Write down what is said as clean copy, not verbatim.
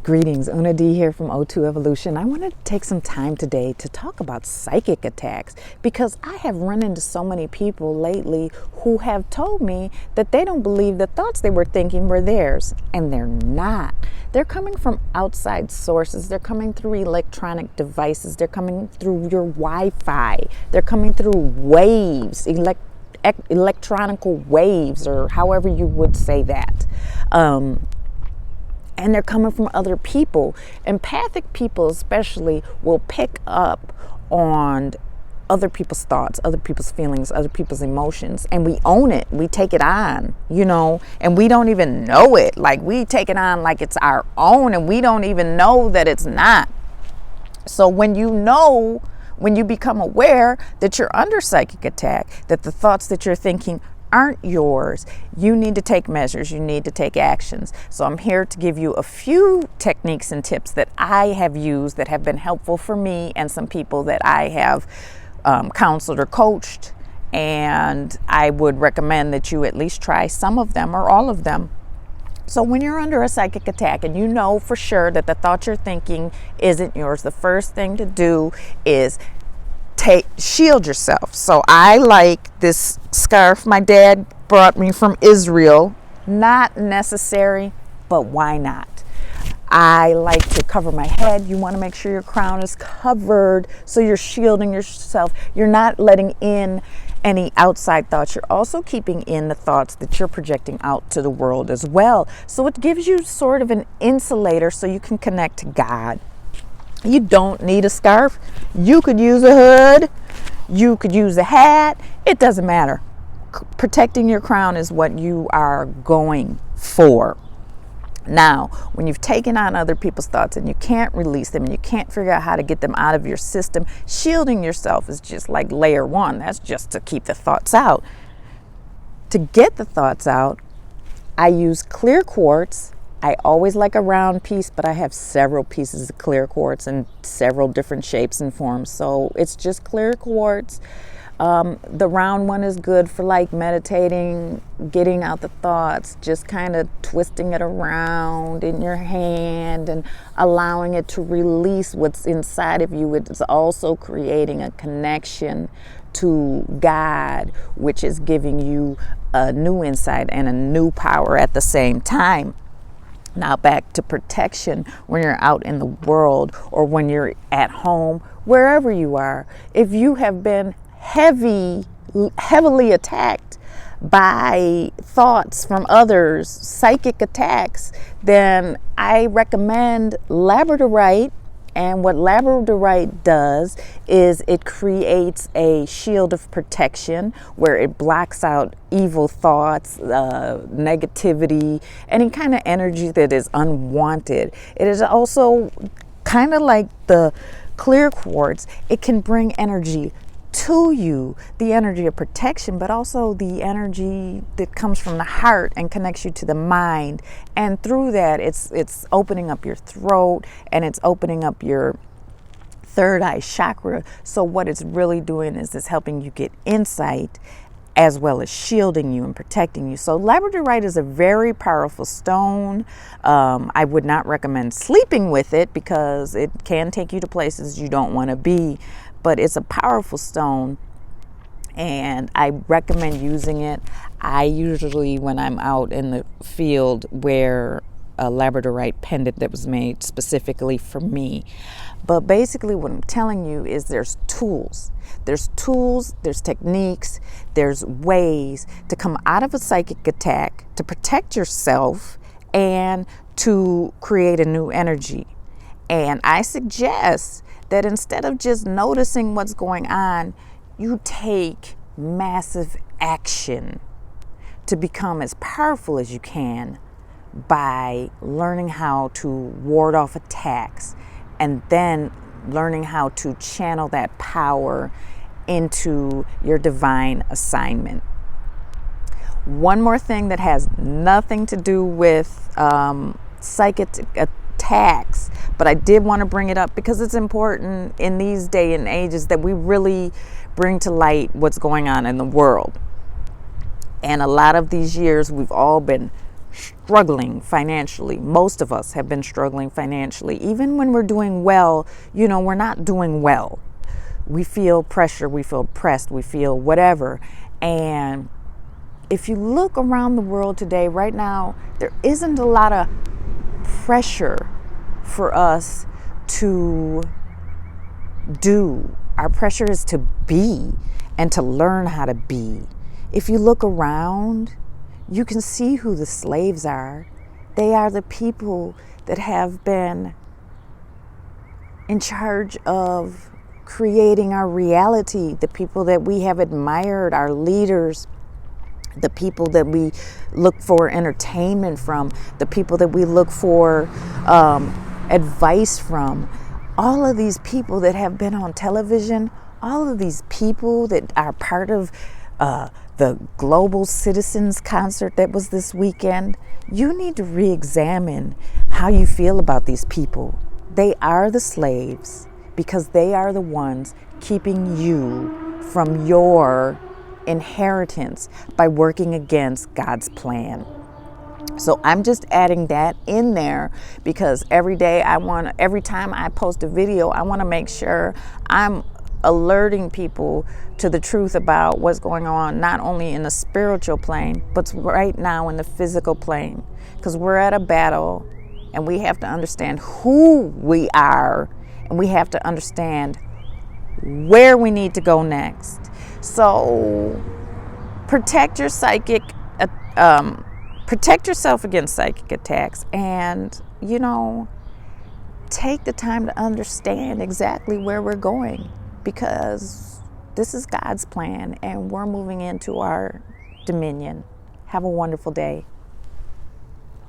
Greetings, Una D here from O2 Evolution. I wanted to take some time today to talk about psychic attacks because I have run into so many people lately who have told me that they don't believe the thoughts they were thinking were theirs, and they're not. They're coming from outside sources. They're coming through electronic devices. They're coming through your Wi-Fi. They're coming through waves, electronical waves, or however you would say that. And they're coming from other people. Empathic people especially will pick up on other people's thoughts, other people's feelings, other people's emotions, and we own it. We take it on, and we don't even know it. Like, we take it on like it's our own, and we don't even know that it's not. So when you become aware that you're under psychic attack, that the thoughts that you're thinking aren't yours, you need to take measures, you need to take actions. So I'm here to give you a few techniques and tips that I have used that have been helpful for me and some people that I have counseled or coached, and I would recommend that you at least try some of them or all of them. So when you're under a psychic attack and you know for sure that the thought you're thinking isn't yours, the first thing to do is shield yourself. So I like this scarf my dad brought me from Israel. Not necessary, but why not? I like to cover my head. You want to make sure your crown is covered so you're shielding yourself. You're not letting in any outside thoughts. You're also keeping in the thoughts that you're projecting out to the world as well. So it gives you sort of an insulator so you can connect to God. You don't need a scarf. You could use a hood. You could use a hat. It doesn't matter. Protecting your crown is what you are going for. Now, when you've taken on other people's thoughts and you can't release them and you can't figure out how to get them out of your system, shielding yourself is just like layer one. That's just to keep the thoughts out. To get the thoughts out, I use clear quartz. I always like a round piece, but I have several pieces of clear quartz in several different shapes and forms. So it's just clear quartz. The round one is good for like meditating, getting out the thoughts, just kind of twisting it around in your hand and allowing it to release what's inside of you. It's also creating a connection to God, which is giving you a new insight and a new power at the same time. Now back to protection when you're out in the world or when you're at home, wherever you are. If you have been heavily attacked by thoughts from others, psychic attacks, then I recommend Labradorite. And what Labradorite does is it creates a shield of protection where it blocks out evil thoughts, negativity, any kind of energy that is unwanted. It is also kind of like the clear quartz. It can bring energy to you, the energy of protection, but also the energy that comes from the heart and connects you to the mind. And through that, it's opening up your throat and it's opening up your third eye chakra. So what it's really doing is it's helping you get insight as well as shielding you and protecting you. So Labradorite is a very powerful stone. I would not recommend sleeping with it because it can take you to places you don't want to be. But it's a powerful stone and I recommend using it. I usually, when I'm out in the field, wear a Labradorite pendant that was made specifically for me. But basically what I'm telling you is there's tools, there's techniques, there's ways to come out of a psychic attack, to protect yourself and to create a new energy. And I suggest that instead of just noticing what's going on, you take massive action to become as powerful as you can by learning how to ward off attacks and then learning how to channel that power into your divine assignment. One more thing that has nothing to do with psychic attacks, but I did want to bring it up because it's important in these day and ages that we really bring to light what's going on in the world. And a lot of these years we've all been struggling financially. Most of us have been struggling financially. Even when we're doing well, we're not doing well. We feel pressure, we feel pressed, we feel whatever. And if you look around the world today, right now, there isn't a lot of pressure for us to do. Our pressure is to be and to learn how to be. If you look around, you can see who the slaves are. They are the people that have been in charge of creating our reality, the people that we have admired, our leaders, the people that we look for entertainment from, the people that we look for advice from. All of these people that have been on television, all of these people that are part of the Global Citizens concert that was this weekend, you need to re-examine how you feel about these people. They are the slaves because they are the ones keeping you from your inheritance by working against God's plan. So I'm just adding that in there because every time I post a video, I want to make sure I'm alerting people to the truth about what's going on, not only in the spiritual plane, but right now in the physical plane. Because we're at a battle and we have to understand who we are and we have to understand where we need to go next. So protect your protect yourself against psychic attacks, and take the time to understand exactly where we're going, because this is God's plan and we're moving into our dominion. Have a wonderful day.